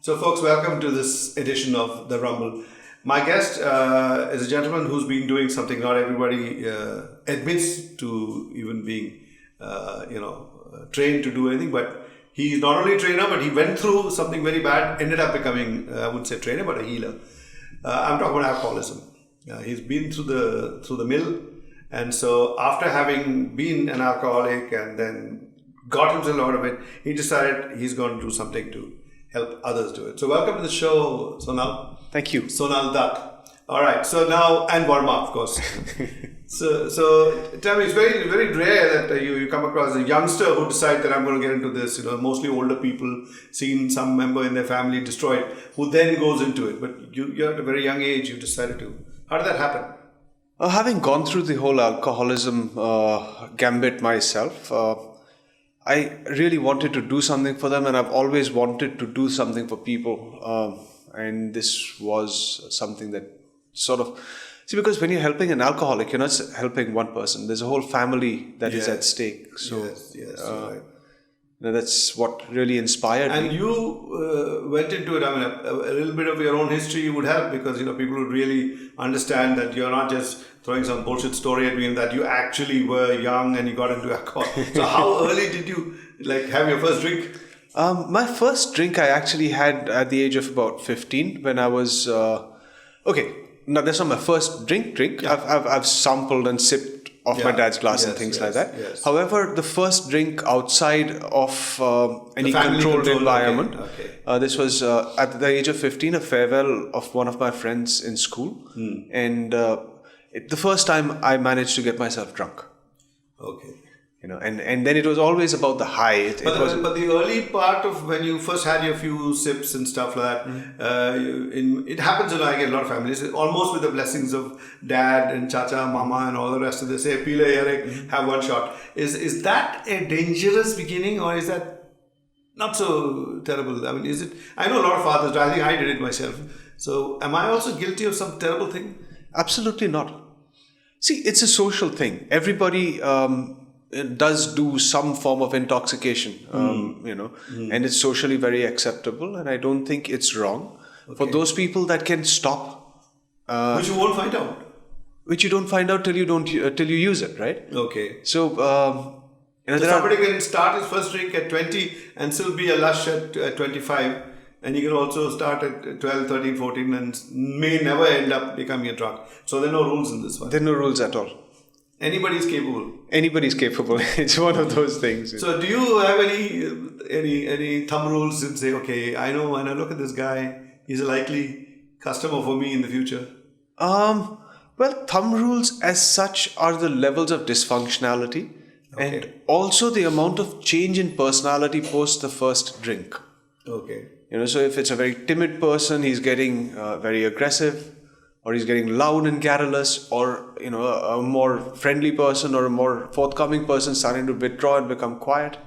So, folks, welcome to this edition of The Rumble. My guest is a gentleman who's been doing something not everybody admits to even being, trained to do anything. But he's not only a trainer, but he went through something very bad, ended up becoming, I wouldn't say trainer, but a healer. I'm talking about alcoholism. He's been through the mill. And so after having been an alcoholic and then got himself out of it, he decided he's going to do something to help others do it. So welcome to the show, Sonal. Thank you. Sonal Datt. All right. So now, and Varma, of course. so tell me, it's very, very rare that you come across a youngster who decides that I'm going to get into this. Mostly older people, seen some member in their family destroyed, who then goes into it. But you're at a very young age, you decided to. How did that happen? Having gone through the whole alcoholism gambit myself, I really wanted to do something for them, and I've always wanted to do something for people. And this was something that because when you're helping an alcoholic, you're not helping one person. There's a whole family that is at stake. So right. That's what really inspired me. And you went into it. I mean, a little bit of your own history would help because people would really understand that you're not just throwing some bullshit story at me, and that you actually were young and you got into alcohol. So how early did you have your first drink? My first drink I actually had at the age of about 15 when I was Now that's not my first drink. Yeah. I've sampled and sipped off my dad's glass and things like that. Yes. However, the first drink outside of any controlled environment, this was at the age of 15, a farewell of one of my friends in school. And the first time I managed to get myself drunk. Okay. And then it was always about the high. But the early part of when you first had your few sips and stuff like that, it happens in a lot of families, almost with the blessings of dad and chacha, mama and all the rest of this. Say, pila yare, have one shot. Is that a dangerous beginning, or is that not so terrible? I mean, is it? I know a lot of fathers, I think I did it myself. So am I also guilty of some terrible thing? Absolutely not. See, it's a social thing. Everybody does do some form of intoxication, and it's socially very acceptable, and I don't think it's wrong for those people that can stop. Which you won't find out. Which you don't find out till you use it, right? Okay. So, somebody can start his first drink at 20 and still be a lush at 25. And you can also start at 12, 13, 14 and may never end up becoming a drunk. So there are no rules in this one. There are no rules at all. Anybody's capable. Anybody's capable. It's one of those things. So do you have any thumb rules and say, okay, I know when I look at this guy, he's a likely customer for me in the future? Well, thumb rules as such are the levels of dysfunctionality and also the amount of change in personality post the first drink. Okay. So if it's a very timid person, he's getting very aggressive, or he's getting loud and garrulous, or a more friendly person or a more forthcoming person starting to withdraw and become quiet.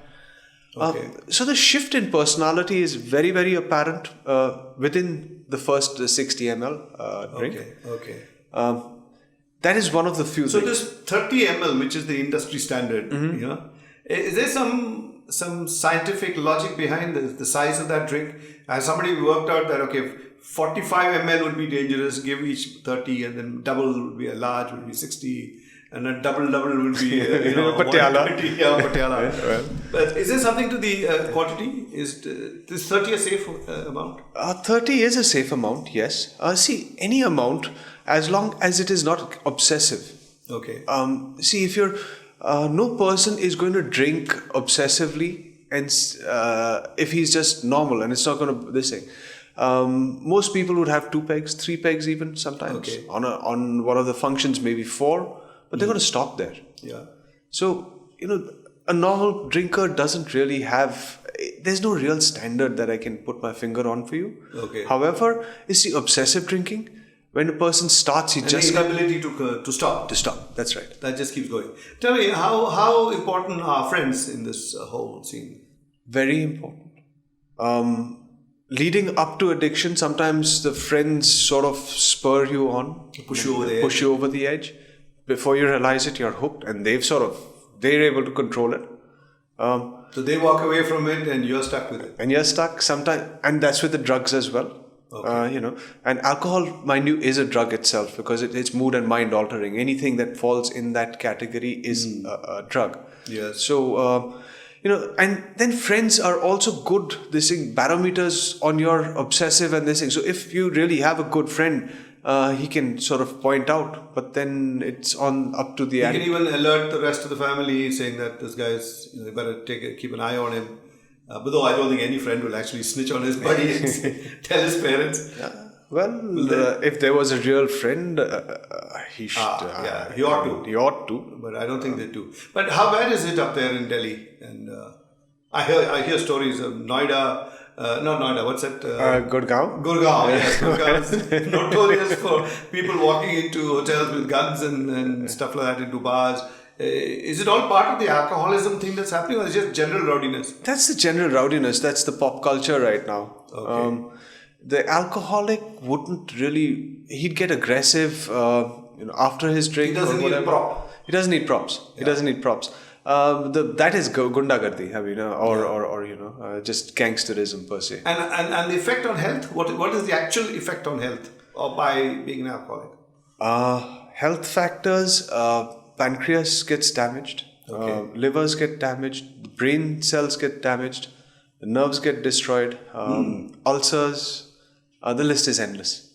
Okay. So the shift in personality is very, very apparent within the first 60 ml drink. Okay. That is one of the few things. So this 30 ml, which is the industry standard, is there some scientific logic behind the size of that drink? Has somebody worked out that 45 ml would be dangerous, give each 30, and then double would be a large, would be 60, and then double would be Patiala. Patiala. Well. But is there something to the quantity? Is 30 a safe amount? 30 is a safe amount, yes. See, any amount, as long as it is not obsessive. Okay. See, if you're no person is going to drink obsessively, and if he's just normal and it's not going to this thing. Most people would have 2 pegs, 3 pegs even sometimes. Okay. On one of the functions, maybe 4, but they're going to stop there. Yeah. So, a normal drinker doesn't really have, there's no real standard that I can put my finger on for you. Okay. However, is the obsessive drinking, when a person starts, he just... the inability to stop. To stop, that's right. That just keeps going. Tell me, how important are friends in this whole scene? Very important. Leading up to addiction, sometimes the friends sort of spur you on. Push you over the edge. Before you realize it, you're hooked, and they're able to control it. So they walk away from it and you're stuck with it. And you're stuck sometimes, and that's with the drugs as well. Okay. And alcohol, mind you, is a drug itself because it's mood and mind altering. Anything that falls in that category is a drug. Yes. So, and then friends are also good, barometers on your obsessive and this thing. So if you really have a good friend, he can sort of point out, but then it's up to the addict. He can even alert the rest of the family saying that this guy is, you better keep an eye on him. But though I don't think any friend will actually snitch on his buddy and tell his parents. Well, if there was a real friend, he should. He ought to. He ought to. But I don't think they do. But how bad is it up there in Delhi? And I hear stories of Noida. Not Noida. What's that? Gurgaon. Gurgaon. Yes, Gurgaon is notorious for people walking into hotels with guns and stuff like that, into bars. Is it all part of the alcoholism thing that's happening, or is it just general rowdiness? That's the general rowdiness. That's the pop culture right now. Okay. The alcoholic wouldn't really. He'd get aggressive, after his drink. He doesn't need a prop. He doesn't need props. Yeah. He doesn't need props. That is gundagardi, or just gangsterism per se. And the effect on health. What is the actual effect on health by being an alcoholic? Health factors. Pancreas gets damaged, livers get damaged, the brain cells get damaged, the nerves get destroyed, ulcers, the list is endless.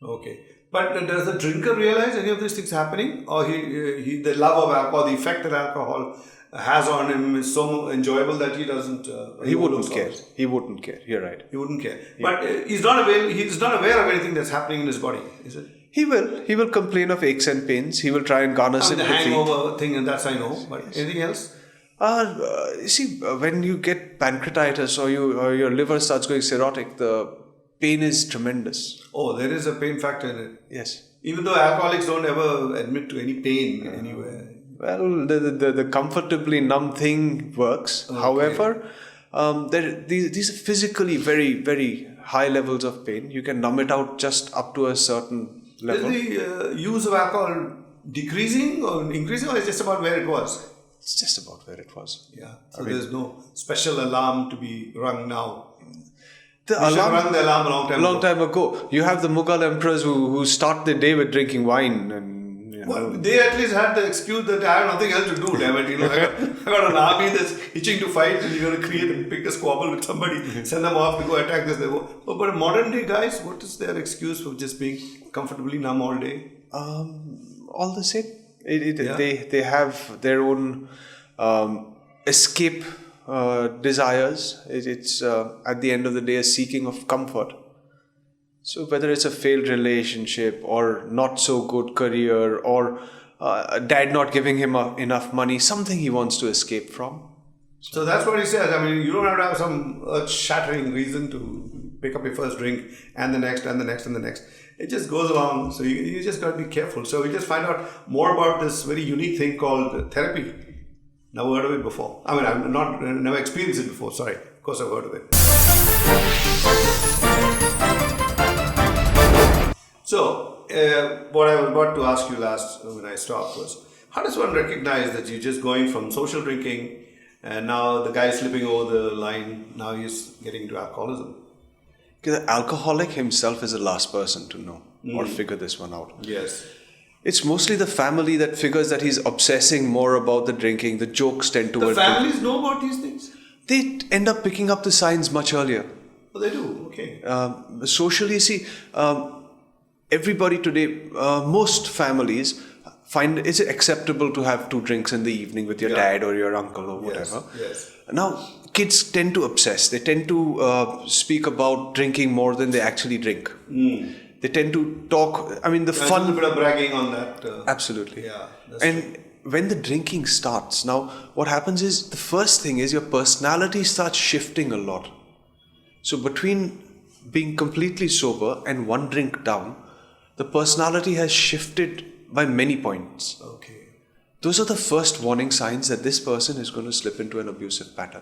Okay. But does the drinker realize any of these things happening? Or he the love of alcohol, the effect that alcohol has on him is so enjoyable that he doesn't... he wouldn't care. He wouldn't care. You're right. He wouldn't care. Yeah. But he's not aware of anything that's happening in his body, is it? He will complain of aches and pains. He will try and garner sympathy. The hangover thing, and that's I know. But anything else? You see, when you get pancreatitis or your liver starts going cirrhotic, the pain is tremendous. Oh, there is a pain factor in it. Yes. Even though alcoholics don't ever admit to any pain anywhere. Well, the comfortably numb thing works. Okay. However, these are physically very, very high levels of pain. You can numb it out just up to a certain level. Is the use of alcohol decreasing or increasing, or is it just about where it was? It's just about where it was. Yeah. So there's no special alarm to be rung now. The alarm rang the alarm a long time ago. You have the Mughal emperors who start the day with drinking wine, and well, they at least had the excuse that I have nothing else to do. Damn it, I got an army that's itching to fight, and you're going to create and pick a squabble with somebody, send them off to go attack this. But modern day guys, what is their excuse for just being comfortably numb all day? All the same. They have their own escape desires. It's at the end of the day a seeking of comfort. So whether it's a failed relationship or not so good career or dad not giving him enough money, something he wants to escape from. So that's what he says. I mean, you don't have to have some earth-shattering reason to pick up your first drink and the next and the next and the next. It just goes along. So you just got to be careful. So we just find out more about this very unique thing called therapy. Never heard of it before. I mean, I've never experienced it before. Sorry. Of course I've heard of it. So, what I was about to ask you last when I stopped was, how does one recognize that you're just going from social drinking and now the guy slipping over the line, now he's getting into alcoholism? The alcoholic himself is the last person to know or figure this one out. Yes. It's mostly the family that figures that he's obsessing more about the drinking. The jokes tend to... The families know about these things? They end up picking up the signs much earlier. Oh, they do? Okay. Socially, see... everybody today, most families find it's acceptable to have 2 drinks in the evening with your dad or your uncle or whatever. Yes. Now, kids tend to obsess. They tend to speak about drinking more than they actually drink. They tend to talk. I mean, the fun. A little bit of bragging on that. Absolutely. Yeah. And when the drinking starts, now what happens is the first thing is your personality starts shifting a lot. So between being completely sober and 1 drink down, the personality has shifted by many points. Okay. Those are the first warning signs that this person is going to slip into an abusive pattern.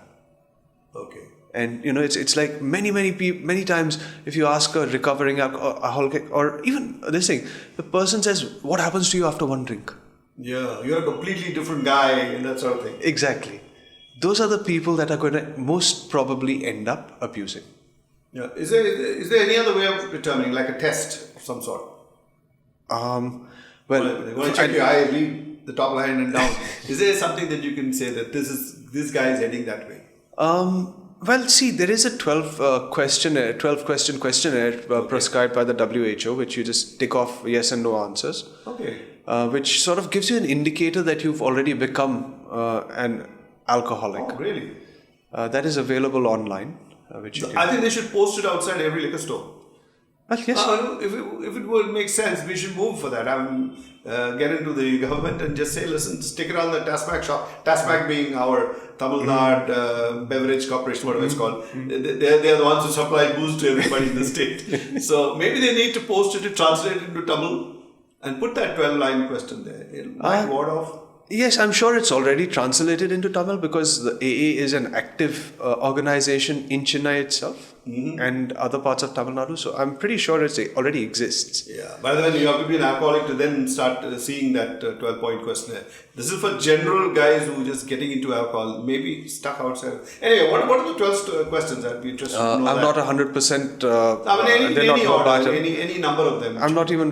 Okay. And it's like many times if you ask a recovering alcoholic or even this thing, the person says, "What happens to you after 1 drink?" Yeah, you're a completely different guy and that sort of thing. Exactly. those are the people that are going to most probably end up abusing. Yeah. Is there any other way of determining, like a test of some sort? Well, They want to check your eye, read the top line and down. Is there something that you can say that this guy is heading that way? Well, see, there is a 12 question questionnaire prescribed by the WHO, which you just tick off yes and no answers. Okay. Which sort of gives you an indicator that you've already become an alcoholic. Oh, really? That is available online. Which you can... I think they should post it outside every liquor store. Well, yes. If it would make sense, we should move for that. Get into the government and just say, listen, stick it on the TASMAC shop. TASMAC being our Tamil Nadu Beverage Corporation, whatever it's called. They're the ones who supply booze to everybody in the state. So maybe they need to post it, to translate it into Tamil, and put that 12-line question there. It might ward off. Yes, I'm sure it's already translated into Tamil because the AA is an active organization in Chennai itself and other parts of Tamil Nadu. So I'm pretty sure it already exists. Yeah. By the way, you have to be an alcoholic to then start seeing that 12-point questionnaire. This is for general guys who are just getting into alcohol, maybe stuck outside. Anyway, what are the 12 questions? I'd be interested to know I'm that. not 100%. Any order, any number of them. I'm not even.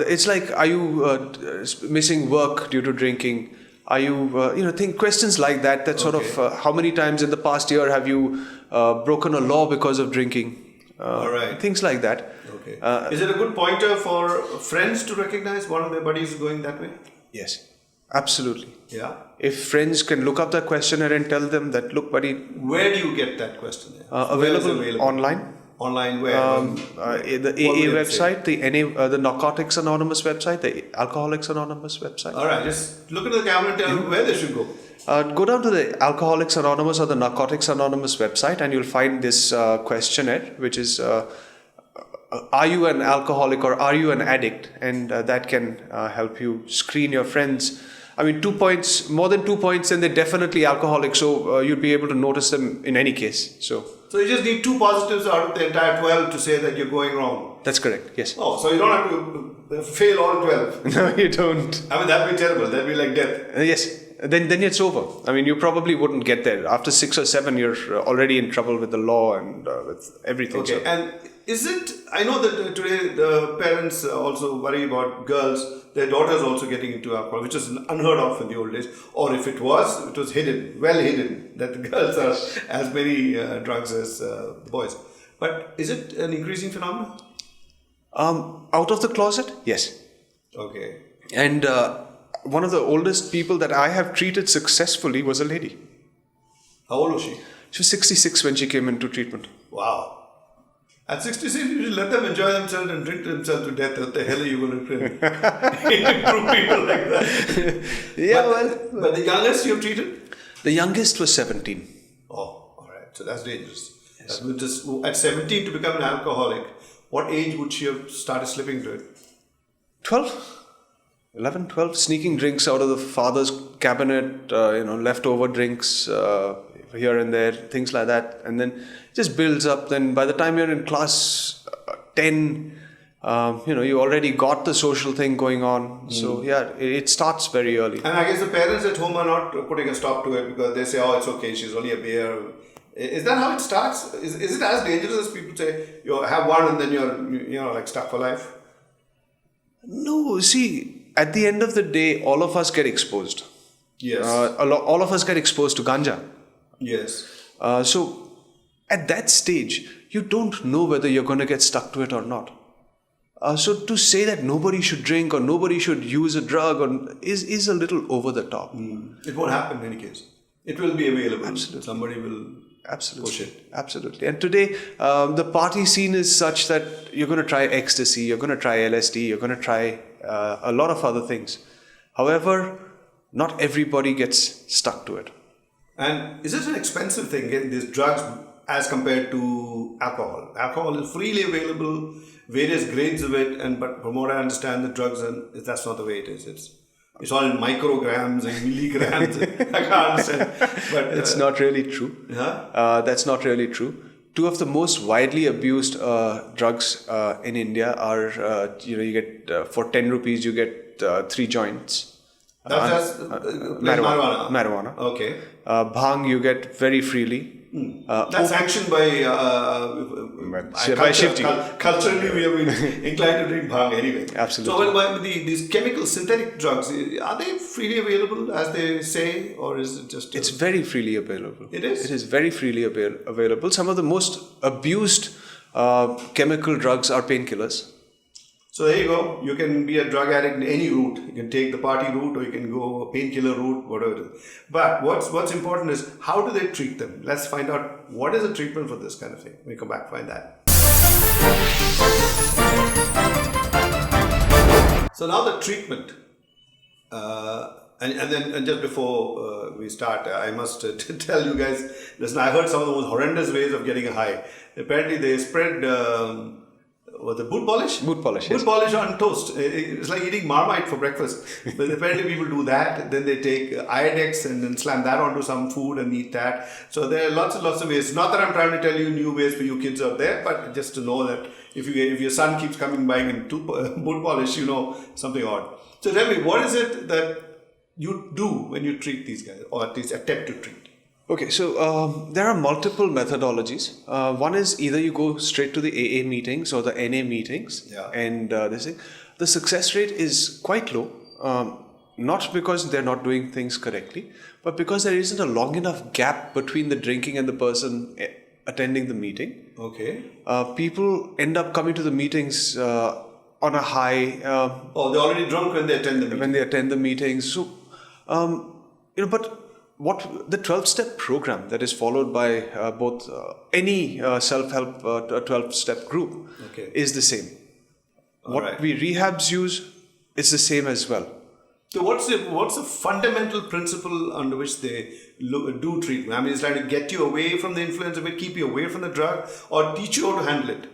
It's like, are you missing work due to drinking? Are you, think questions like that. That sort of how many times in the past year have you broken a law because of drinking? All right. Things like that. Okay. Is it a good pointer for friends to recognize one of their buddies going that way? Yes, absolutely. Yeah. If friends can look up the questionnaire and tell them that, look, buddy. Where do you get that questionnaire? Available online. Online where? The AA website, the Narcotics Anonymous website, the Alcoholics Anonymous website. All right, just look into the camera and tell them where they should go. Go down to the Alcoholics Anonymous or the Narcotics Anonymous website and you'll find this questionnaire, which is, are you an alcoholic or are you an addict? And that can help you screen your friends. I mean, 2 points, more than 2 points, and they're definitely alcoholic. So you'd be able to notice them in any case. So you just need 2 positives out of the entire 12 to say that you're going wrong. That's correct, yes. Oh, so you don't have to fail all 12. No, you don't. I mean, that'd be terrible. That'd be like death. Yes. Then it's over. I mean, you probably wouldn't get there. After 6 or 7, you're already in trouble with the law and with everything. Okay, and is it, I know that today the parents also worry about girls, their daughters also getting into alcohol, which is unheard of in the old days. Or if it was hidden, well hidden, that the girls are as many drugs as boys. But is it an increasing phenomenon? Out of the closet? Yes. Okay. And one of the oldest people that I have treated successfully was a lady. How old was she? She was 66 when she came into treatment. Wow. At 66, you should let them enjoy themselves and drink themselves to death. What the hell are you going to improve people like that? Yeah, but the youngest you've treated? The youngest was 17. Oh, all right. So that's dangerous. Yes. At 17 to become an alcoholic, what age would she have started slipping to it? 12. 11, 12. Sneaking drinks out of the father's cabinet, leftover drinks here and there, things like that. And then it just builds up. Then by the time you're in class 10, you already got the social thing going on. So yeah, it starts very early. And I guess the parents at home are not putting a stop to it because they say, oh, it's okay, she's only a beer. Is that how it starts? Is it as dangerous as people say? You have one and then you're like stuck for life? No, see, at the end of the day, all of us get exposed. Yes. All of us get exposed to ganja. Yes. So at that stage, you don't know whether you're going to get stuck to it or not. So to say that nobody should drink or nobody should use a drug is a little over the top. It won't happen in any case. It will be available. Absolutely. Somebody will push it. Absolutely. And today, the party scene is such that you're going to try ecstasy, you're going to try LSD, you're going to try a lot of other things. However, not everybody gets stuck to it. And is it an expensive thing, getting these drugs as compared to alcohol? Alcohol is freely available, various grades of it, but from what I understand, the drugs, that's not the way it is. It's all in micrograms and milligrams. I can't understand. But it's not really true. Huh? That's not really true. Two of the most widely abused drugs in India are, you get for 10 rupees you get 3 joints. That's Marijuana. Okay. Bhang you get very freely. That's sanctioned by Shifty. Culturally, we have been inclined to drink bhang anyway. Absolutely. So, these chemical synthetic drugs, are they freely available as they say, or is it just? It's very freely available. It is. It is very freely available. Some of the most abused chemical drugs are painkillers. So there you go. You can be a drug addict in any route. You can take the party route, or you can go a painkiller route, whatever it is. But what's important is how do they treat them? Let's find out what is the treatment for this kind of thing. When we come back, find that. So now the treatment. And just before we start, I must tell you guys, listen, I heard some of the most horrendous ways of getting a high. Apparently they spread... the boot polish? Boot polish, yes. Boot polish on toast. It's like eating Marmite for breakfast. But apparently people do that. Then they take addict and then slam that onto some food and eat that. So there are lots and lots of ways. Not that I'm trying to tell you new ways for you kids out there, but just to know that if your son keeps coming by in boot polish, you know something odd. So tell me, what is it that you do when you treat these guys, or at least attempt to treat? Okay, so there are multiple methodologies. One is either you go straight to the AA meetings or the NA meetings, and the success rate is quite low. Not because they're not doing things correctly, but because there isn't a long enough gap between the drinking and the person attending the meeting. Okay. People end up coming to the meetings on a high. They're already drunk when they attend the meeting. When they attend the meetings, so but. What the 12-step program that is followed by both any self-help 12-step group is the same. What we rehabs use is the same as well. So what's the fundamental principle under which they do treatment? I mean, it's trying to get you away from the influence of it, keep you away from the drug, or teach you how to handle it?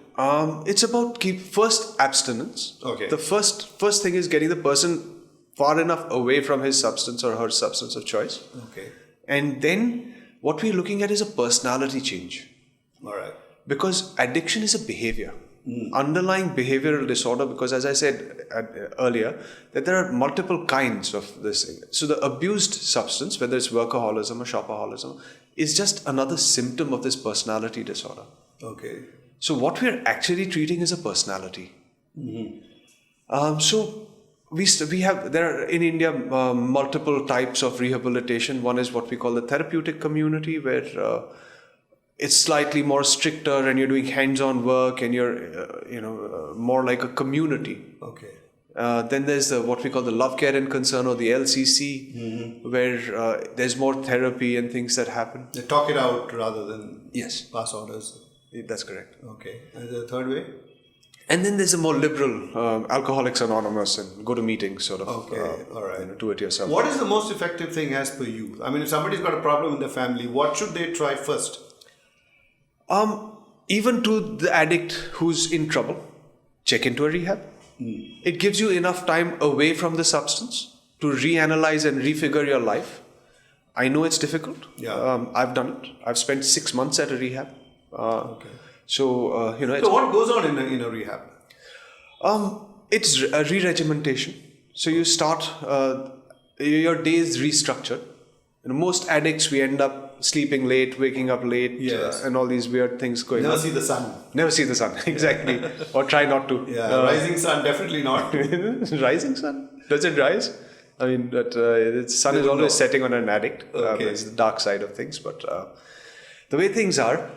It's about first abstinence. Okay. The first thing is getting the person far enough away from his substance or her substance of choice. Okay. And then what we're looking at is a personality change. All right. Because addiction is a behavior. Underlying behavioral disorder, because as I said earlier, that there are multiple kinds of this thing. So the abused substance, whether it's workaholism or shopaholism, is just another symptom of this personality disorder. Okay. So what we're actually treating is a personality. So we have, there are in India multiple types of rehabilitation. One is what we call the therapeutic community, where it's slightly more stricter and you're doing hands-on work and you're more like a community. Okay. Then there's what we call the love, care and concern, or the LCC, where there's more therapy and things that happen. They talk it out rather than pass orders. That's correct. Okay. And the third way? And then there's a more liberal Alcoholics Anonymous and go to meetings sort of. Okay, all right. Do it yourself. What is the most effective thing as per you? I mean, if somebody's got a problem in their family, what should they try first? Even to the addict who's in trouble, check into a rehab. It gives you enough time away from the substance to reanalyze and refigure your life. I know it's difficult. Yeah. I've done it. I've spent 6 months at a rehab. Okay. So, So what goes on in a rehab? It's a re-regimentation. So you start, your day is restructured. Most addicts, we end up sleeping late, waking up late, and all these weird things going on. Never see the sun. Never see the sun, exactly. Or try not to. Yeah, rising sun, definitely not. Rising sun? Does it rise? I mean, the sun is always setting on an addict. Okay. It's the dark side of things. But the way things are,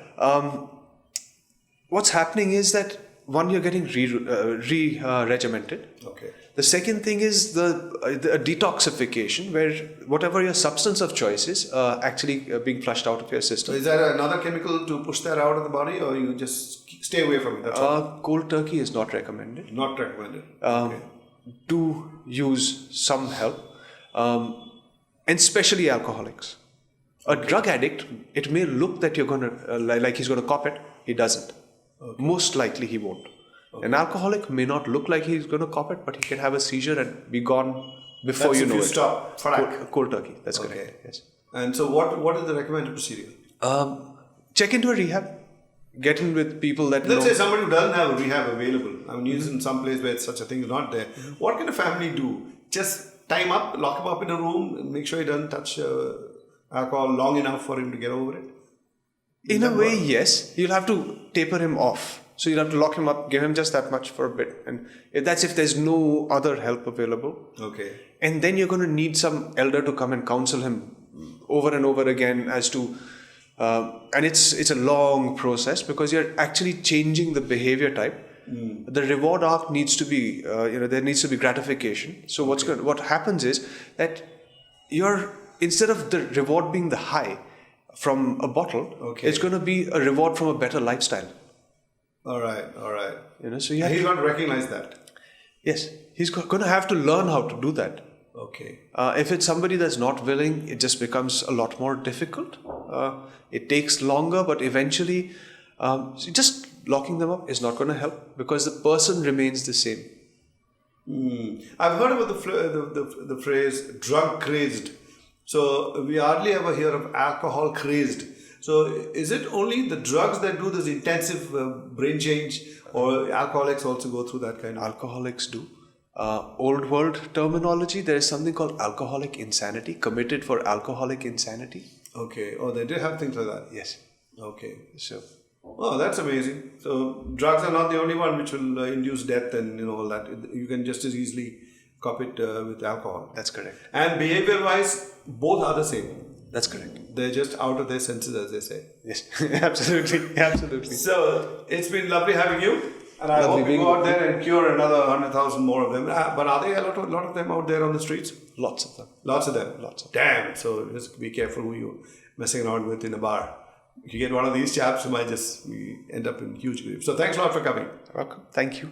what's happening is that, one, you're getting re-regimented. Okay. The second thing is the detoxification, where whatever your substance of choice is actually being flushed out of your system. So is there another chemical to push that out of the body, or you just stay away from it? That's all? Cold turkey is not recommended. Not recommended. Okay. Do use some help, and especially alcoholics. A drug addict, it may look that you're going to, like he's going to cop it. He doesn't. Okay. Most likely he won't. Okay. An alcoholic may not look like he's going to cop it, but he can have a seizure and be gone before you know it. Stop. Cold turkey. That's correct. Yes. And so what is the recommended procedure? Check into a rehab. Get in with people that Let's say somebody who doesn't have a rehab available. I mean, he's in some place where such a thing is not there. What can a family do? Just tie him up, lock him up in a room, and make sure he doesn't touch alcohol long enough for him to get over it? In a way, yes. You'll have to taper him off. So you'll have to lock him up, give him just that much for a bit. And that's if there's no other help available. Okay. And then you're going to need some elder to come and counsel him over and over again as to... and it's a long process because you're actually changing the behavior type. The reward arc needs to be, there needs to be gratification. So what happens is that instead of the reward being the high from a bottle, it's going to be a reward from a better lifestyle. All right. So he's going to recognize that. Yes, he's going to have to learn how to do that. Okay. If it's somebody that's not willing, it just becomes a lot more difficult. It takes longer, but eventually, just locking them up is not going to help because the person remains the same. I've heard about the phrase drug crazed. So we hardly ever hear of alcohol crazed. So is it only the drugs that do this intensive brain change, or alcoholics also go through that kind of? Alcoholics do. Old world terminology, there is something called alcoholic insanity, committed for alcoholic insanity. Okay. Oh, they do have things like that. Yes. Okay. So. Oh, that's amazing. So drugs are not the only one which will induce death and all that. You can just as easily cop it with alcohol. That's correct. And behavior-wise, both are the same. That's correct. They're just out of their senses, as they say. Yes, absolutely. So it's been lovely having you. And I hope you go out there and cure another 100,000 more of them. But are there a lot of them out there on the streets? Lots of them. Lots of them? Lots of them. Damn. So just be careful who you're messing around with in a bar. If you get one of these chaps, you might just end up in huge grief. So thanks a lot for coming. Welcome. Thank you.